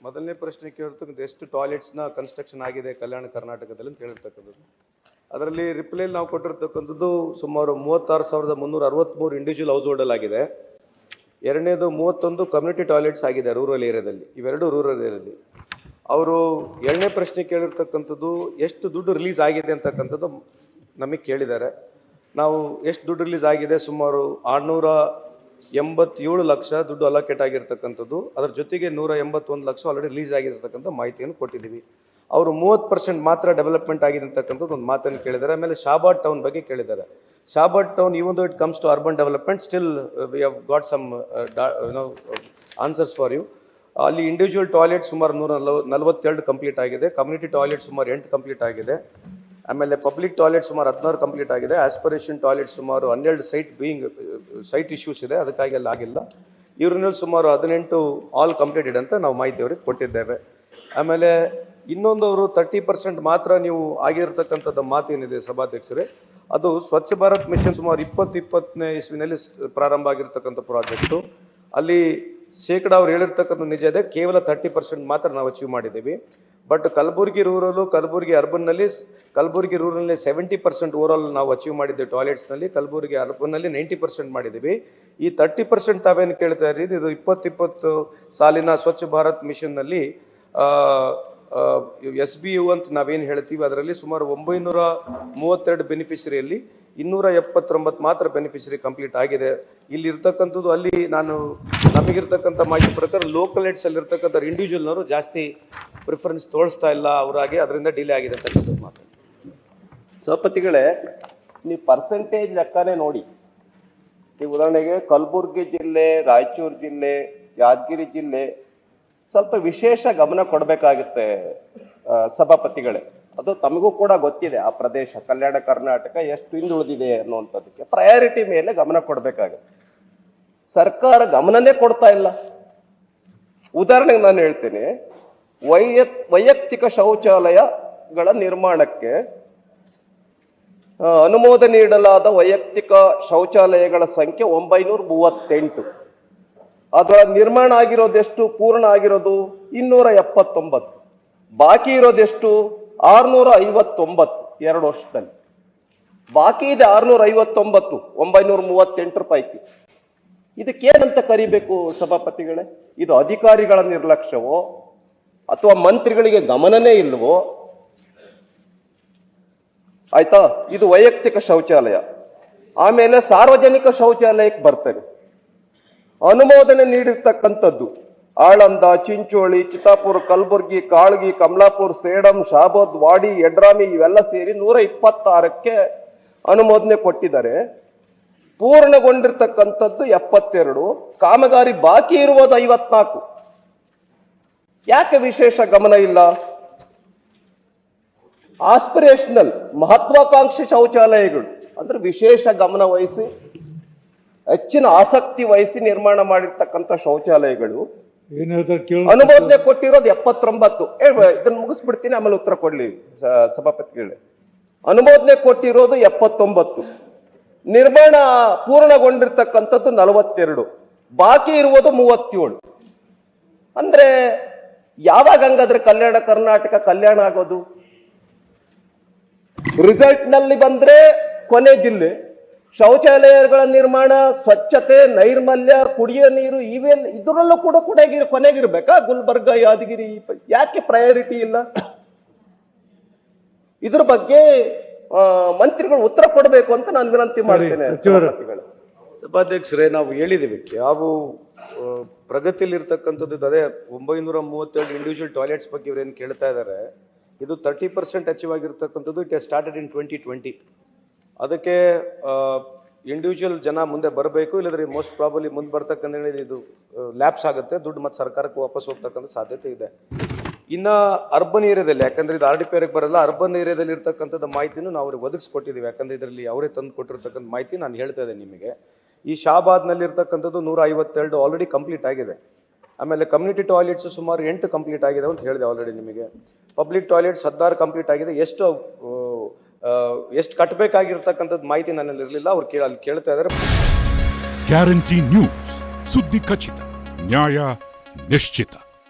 ಮೊದಲನೇ ಪ್ರಶ್ನೆ ಕೇಳಿರ್ತಕ್ಕಂಥ ಎಷ್ಟು ಟಾಯ್ಲೆಟ್ಸ್ನ ಕನ್ಸ್ಟ್ರಕ್ಷನ್ ಆಗಿದೆ ಕಲ್ಯಾಣ ಕರ್ನಾಟಕದಲ್ಲಿ ಅಂತ ಹೇಳಿರ್ತಕ್ಕಂಥದ್ದು. ಅದರಲ್ಲಿ ರಿಪ್ಲೈಲಿ ನಾವು ಕೊಟ್ಟಿರ್ತಕ್ಕಂಥದ್ದು ಸುಮಾರು 36,363 ಇಂಡಿವಿಜುವಲ್ ಹೌಸ್ ಹೋಲ್ಡಲ್ ಆಗಿದೆ. ಎರಡನೇದು 31 ಕಮ್ಯುನಿಟಿ ಟಾಯ್ಲೆಟ್ಸ್ ಆಗಿದೆ ರೂರಲ್ ಏರಿಯಾದಲ್ಲಿ. ಇವೆರಡು ರೂರಲ್ ಏರಿಯಾದಲ್ಲಿ. ಅವರು ಎರಡನೇ ಪ್ರಶ್ನೆ ಕೇಳಿರ್ತಕ್ಕಂಥದ್ದು ಎಷ್ಟು ದುಡ್ಡು ರಿಲೀಸ್ ಆಗಿದೆ ಅಂತಕ್ಕಂಥದ್ದು ನಮಗೆ ಕೇಳಿದ್ದಾರೆ. ನಾವು ಎಷ್ಟು ದುಡ್ಡು ರಿಲೀಸ್ ಆಗಿದೆ, ಸುಮಾರು 687 ಲಕ್ಷ ದುಡ್ಡು ಅಲೋಕೇಟ್ ಆಗಿರ್ತಕ್ಕಂಥದ್ದು. ಅದರ ಜೊತೆಗೆ 181 ಲಕ್ಷ ಆಲ್ರೆಡಿ ರಿಲೀಸ್ ಆಗಿರ್ತಕ್ಕಂಥ ಮಾಹಿತಿಯನ್ನು ಕೊಟ್ಟಿದ್ದೀವಿ. ಅವರು 30% ಮಾತ್ರ ಡೆವಲಪ್ಮೆಂಟ್ ಆಗಿದೆ ಅಂತಕ್ಕಂಥದ್ದು ಒಂದು ಮಾತನ್ನು ಕೇಳಿದ್ದಾರೆ. ಆಮೇಲೆ ಶಾಬಾದ್ ಟೌನ್ ಬಗ್ಗೆ ಕೇಳಿದ್ದಾರೆ. Shahabad town, even though it comes to urban development, still we have got some answers for you. ಅಲ್ಲಿ ಇಂಡಿವಿಜುವಲ್ ಟಾಯ್ಲೆಟ್ ಸುಮಾರು 142 ಕಂಪ್ಲೀಟ್ ಆಗಿದೆ. ಕಮ್ಯುನಿಟಿ ಟಾಯ್ಲೆಟ್ ಸುಮಾರು 8 ಕಂಪ್ಲೀಟ್ ಆಗಿದೆ. ಆಮೇಲೆ ಪಬ್ಲಿಕ್ ಟಾಯ್ಲೆಟ್ ಸುಮಾರು 16 ಕಂಪ್ಲೀಟ್ ಆಗಿದೆ. ಆಸ್ಪಿರೇಷನ್ ಟಾಯ್ಲೆಟ್ ಸುಮಾರು 12 ಸೈಟ್ ಇಶ್ಯೂಸ್ ಇದೆ, ಅದಕ್ಕಾಗಿ ಅಲ್ಲಿ ಆಗಿಲ್ಲ. ಇವ್ರನ್ನಲ್ಲಿ ಸುಮಾರು 18 ಆಲ್ ಕಂಪ್ಲೀಟೆಡ್ ಅಂತ ನಾವು ಮಾಹಿತಿ ಅವರಿಗೆ ಕೊಟ್ಟಿದ್ದೇವೆ. ಆಮೇಲೆ ಇನ್ನೊಂದು ಅವರು 30% ಮಾತ್ರ ನೀವು ಆಗಿರ್ತಕ್ಕಂಥದ್ದು ಮಾತೇನಿದೆ ಸಭಾಧ್ಯಕ್ಷರೇ, ಅದು ಸ್ವಚ್ಛ ಭಾರತ್ ಮಿಷನ್ ಸುಮಾರು 2020ನೇ ಇಸ್ವಿನಲ್ಲಿ ಪ್ರಾರಂಭ ಆಗಿರ್ತಕ್ಕಂಥ ಪ್ರಾಜೆಕ್ಟು. ಅಲ್ಲಿ ಶೇಕಡ ಅವ್ರು ಹೇಳಿರ್ತಕ್ಕಂಥ ನಿಜ ಇದೆ, ಕೇವಲ 30% ಮಾತ್ರ ನಾವು ಅಚೀವ್ ಮಾಡಿದ್ದೀವಿ. ಬಟ್ ಕಲಬುರಗಿ ರೂರಲು, ಕಲಬುರಗಿ ಅರ್ಬನ್ನಲ್ಲಿ 70% ಓವರಾಲ್ ನಾವು ಅಚೀವ್ ಮಾಡಿದ್ದೇವೆ ಟಾಯ್ಲೆಟ್ಸ್ನಲ್ಲಿ. ಕಲಬುರಗಿ ಅರ್ಬನ್ನಲ್ಲಿ 90% ಮಾಡಿದ್ದೀವಿ. ಈ 30% ತಾವೇನು ಕೇಳ್ತಾ ಇದ್ದೀರಿ, ಇದು 2020 ಸಾಲಿನ ಸ್ವಚ್ಛ ಭಾರತ್ ಮಿಷನ್ನಲ್ಲಿ SBU ಅಂತ ನಾವೇನು ಹೇಳ್ತೀವಿ, ಅದರಲ್ಲಿ ಸುಮಾರು 932 ಬೆನಿಫಿಷರಿಯಲ್ಲಿ 279 ಮಾತ್ರ ಬೆನಿಫಿಷರಿ ಕಂಪ್ಲೀಟ್ ಆಗಿದೆ. ಇಲ್ಲಿ ಇರ್ತಕ್ಕಂಥದ್ದು, ಅಲ್ಲಿ ನಮಗಿರ್ತಕ್ಕಂಥ ಮಾಹಿತಿ ಪ್ರಕಾರ ಲೋಕಲ್ ಅಲ್ಲಿ ಇರ್ತಕ್ಕಂಥ ಇಂಡಿವಿಜುವಲ್ನವರು ಜಾಸ್ತಿ ಪ್ರಿಫರೆನ್ಸ್ ತೋರಿಸ್ತಾ ಇಲ್ಲ ಅವರಾಗೆ, ಅದರಿಂದ ಡಿಲೇ ಆಗಿದೆ ಅಂತಕ್ಕಂಥದ್ದು ಮಾತು. ಸಭಾಪತಿಗಳೇ, ನೀವು ಪರ್ಸೆಂಟೇಜ್ ಲೆಕ್ಕನೇ ನೋಡಿ. ಈ ಉದಾಹರಣೆಗೆ ಕಲಬುರಗಿ ಜಿಲ್ಲೆ, ರಾಯಚೂರು ಜಿಲ್ಲೆ, ಯಾದಗಿರಿ ಜಿಲ್ಲೆ ಸ್ವಲ್ಪ ವಿಶೇಷ ಗಮನ ಕೊಡಬೇಕಾಗುತ್ತೆ ಸಭಾಪತಿಗಳೇ. ಅದು ತಮಗೂ ಕೂಡ ಗೊತ್ತಿದೆ, ಆ ಪ್ರದೇಶ ಕಲ್ಯಾಣ ಕರ್ನಾಟಕ ಎಷ್ಟು ಹಿಂದುಳಿದಿದೆ ಅನ್ನುವಂಥದ್ದಕ್ಕೆ ಪ್ರಯಾರಿಟಿ ಮೇಲೆ ಗಮನ ಕೊಡಬೇಕಾಗುತ್ತೆ. ಸರ್ಕಾರ ಗಮನನೇ ಕೊಡ್ತಾ ಇಲ್ಲ. ಉದಾಹರಣೆಗೆ ನಾನು ಹೇಳ್ತೇನೆ, ವೈಯಕ್ತಿಕ ಶೌಚಾಲಯಗಳ ನಿರ್ಮಾಣಕ್ಕೆ ಅನುಮೋದನೆ ನೀಡಲಾದ ವೈಯಕ್ತಿಕ ಶೌಚಾಲಯಗಳ ಸಂಖ್ಯೆ 938. ಅದರ ನಿರ್ಮಾಣ ಆಗಿರೋದೆಷ್ಟು, ಪೂರ್ಣ ಆಗಿರೋದು 279. ಬಾಕಿ ಇರೋದೆಷ್ಟು 659 2 ವರ್ಷದಲ್ಲಿ. ಬಾಕಿ ಇದೆ 659, 938 ಪೈಕಿ. ಇದಕ್ಕೇನಂತ ಕರಿಬೇಕು ಸಭಾಪತಿಗಳೇ? ಇದು ಅಧಿಕಾರಿಗಳ ನಿರ್ಲಕ್ಷ್ಯವೋ ಅಥವಾ ಮಂತ್ರಿಗಳಿಗೆ ಗಮನನೇ ಇಲ್ವೋ? ಆಯ್ತಾ? ಇದು ವೈಯಕ್ತಿಕ ಶೌಚಾಲಯ. ಆಮೇಲೆ ಸಾರ್ವಜನಿಕ ಶೌಚಾಲಯಕ್ಕೆ ಬರ್ತೇನೆ. ಅನುಮೋದನೆ ನೀಡಿರ್ತಕ್ಕಂಥದ್ದು ಆಳಂದ, ಚಿಂಚೋಳಿ, ಚಿತ್ತಾಪುರ, ಕಲಬುರ್ಗಿ, ಕಾಳಗಿ, ಕಮಲಾಪುರ, ಸೇಡಂ, ಶಾಬಾದ್, ವಾಡಿ, ಯಡ್ರಾಮಿ ಇವೆಲ್ಲ ಸೇರಿ 126ಕ್ಕೆ ಅನುಮೋದನೆ ಕೊಟ್ಟಿದ್ದಾರೆ. ಪೂರ್ಣಗೊಂಡಿರ್ತಕ್ಕಂಥದ್ದು 72, ಕಾಮಗಾರಿ ಬಾಕಿ ಇರುವುದು 54. ಯಾಕೆ ವಿಶೇಷ ಗಮನ ಇಲ್ಲ? ಆಸ್ಪಿರೇಷನಲ್ ಮಹತ್ವಾಕಾಂಕ್ಷಿ ಶೌಚಾಲಯಗಳು ಅಂದ್ರೆ ವಿಶೇಷ ಗಮನ ವಹಿಸಿ, ಹೆಚ್ಚಿನ ಆಸಕ್ತಿ ವಹಿಸಿ ನಿರ್ಮಾಣ ಮಾಡಿರ್ತಕ್ಕಂಥ ಶೌಚಾಲಯಗಳು ಅನುಮೋದನೆ ಕೊಟ್ಟಿರೋದು 79. ಇದನ್ನ ಮುಗಿಸ್ಬಿಡ್ತೀನಿ, ಆಮೇಲೆ ಉತ್ತರ ಕೊಡ್ಲಿ ಸಭಾಪತಿಗಳೇ. ಅನುಮೋದನೆ ಕೊಟ್ಟಿರೋದು 79, ನಿರ್ಮಾಣ ಪೂರ್ಣಗೊಂಡಿರ್ತಕ್ಕಂಥದ್ದು 42, ಬಾಕಿ ಇರುವುದು 37. ಅಂದ್ರೆ ಯಾವಾಗ ಹಂಗಾದ್ರೆ ಕಲ್ಯಾಣ ಕರ್ನಾಟಕ ಕಲ್ಯಾಣ ಆಗೋದು? ರಿಸಲ್ಟ್ ನಲ್ಲಿ ಬಂದ್ರೆ ಕೊನೆ ಜಿಲ್ಲೆ, ಶೌಚಾಲಯಗಳ ನಿರ್ಮಾಣ, ಸ್ವಚ್ಛತೆ, ನೈರ್ಮಲ್ಯ, ಕುಡಿಯೋ ನೀರು ಇವೆಲ್ಲ ಇದರಲ್ಲೂ ಕೂಡ ಕೊನೆಗಿರ್ಬೇಕಾ? ಗುಲ್ಬರ್ಗ, ಯಾದಗಿರಿ ಯಾಕೆ ಪ್ರಯಾರಿಟಿ ಇಲ್ಲ? ಇದ್ರ ಬಗ್ಗೆ ಮಂತ್ರಿಗಳು ಉತ್ತರ ಕೊಡಬೇಕು ಅಂತ ನಾನು ವಿನಂತಿ ಮಾಡ್ತೇನೆ. ಸಭಾಧ್ಯಕ್ಷರೇ, ನಾವು ಹೇಳಿದ್ದೀವಿ ಯಾವ ಪ್ರಗತಿಯಲ್ಲಿ ಇರ್ತಕ್ಕಂಥದ್ದು ಅದೇ 932 ಇಂಡಿವಿಜುವಲ್ ಟಾಯ್ಲೆಟ್ಸ್ ಬಗ್ಗೆ ಇವ್ರೇನು ಕೇಳ್ತಾ ಇದ್ದಾರೆ. ಇದು 30% ಅಚೀವ್ ಆಗಿರ್ತಕ್ಕಂಥದ್ದು. It has started in 2020. ಅದಕ್ಕೆ ಇಂಡಿವಿಜುವಲ್ ಜನ ಮುಂದೆ ಬರಬೇಕು, ಇಲ್ಲದ್ರೆ ಮೋಸ್ಟ್ ಪ್ರಾಬಲಿ ಮುಂದೆ ಬರ್ತಕ್ಕಂಥ ಇದು ಲ್ಯಾಪ್ಸ್ ಆಗುತ್ತೆ, ದುಡ್ಡು ಮತ್ತೆ ಸರ್ಕಾರಕ್ಕೆ ವಾಪಸ್ ಹೋಗ್ತಕ್ಕಂಥ ಸಾಧ್ಯತೆ ಇದೆ. ಇನ್ನು ಅರ್ಬನ್ ಏರಿಯಾದಲ್ಲಿ, ಯಾಕಂದ್ರೆ ಇದು RDPRಗೆ ಬರಲ್ಲ, ಅರ್ಬನ್ ಏರಿಯಾದಲ್ಲಿ ಇರ್ತಕ್ಕಂಥದ್ದು ಮಾಹಿತಿನೂ ನಾವು ಅವ್ರಿಗೆ ಒದಗಿಸ್ಕೊಟ್ಟಿದ್ದೀವಿ. ಯಾಕಂದ್ರೆ ಇದರಲ್ಲಿ ಅವರೇ ತಂದು ಕೊಟ್ಟಿರ್ತಕ್ಕಂಥ ಮಾಹಿತಿ ನಾನು ಹೇಳ್ತಾ ಇದ್ದೇನೆ ನಿಮಗೆ. ಈ ಶಾಬಾದ್ನಲ್ಲಿ ಇರ್ತಕ್ಕಂಥದ್ದು 152 ಆಲ್ರೆಡಿ ಕಂಪ್ಲೀಟ್ ಆಗಿದೆ. ಆಮೇಲೆ ಕಮ್ಯುನಿಟಿ ಟಾಯ್ಲೆಟ್ಸ್ ಸುಮಾರು 8 ಕಂಪ್ಲೀಟ್ ಆಗಿದೆ ಅಂತ ಹೇಳಿದೆ ಆಲ್ರೆಡಿ ನಿಮಗೆ. ಪಬ್ಲಿಕ್ ಟಾಯ್ಲೆಟ್ಸ್ 16 ಕಂಪ್ಲೀಟ್ ಆಗಿದೆ. ಎಷ್ಟು ಕಟ್ಟಬೇಕಾಗಿರ್ತಕ್ಕಂಥದ್ದು ಮಾಹಿತಿ ನನ್ನಲ್ಲಿ ಇರಲಿಲ್ಲ, ಅವ್ರು ಅಲ್ಲಿ ಕೇಳ್ತಾ ಇದ್ದಾರೆ. ಗ್ಯಾರಂಟಿ ನ್ಯೂಸ್, ಸುದ್ದಿ ಖಚಿತ, ನ್ಯಾಯ ನಿಶ್ಚಿತ.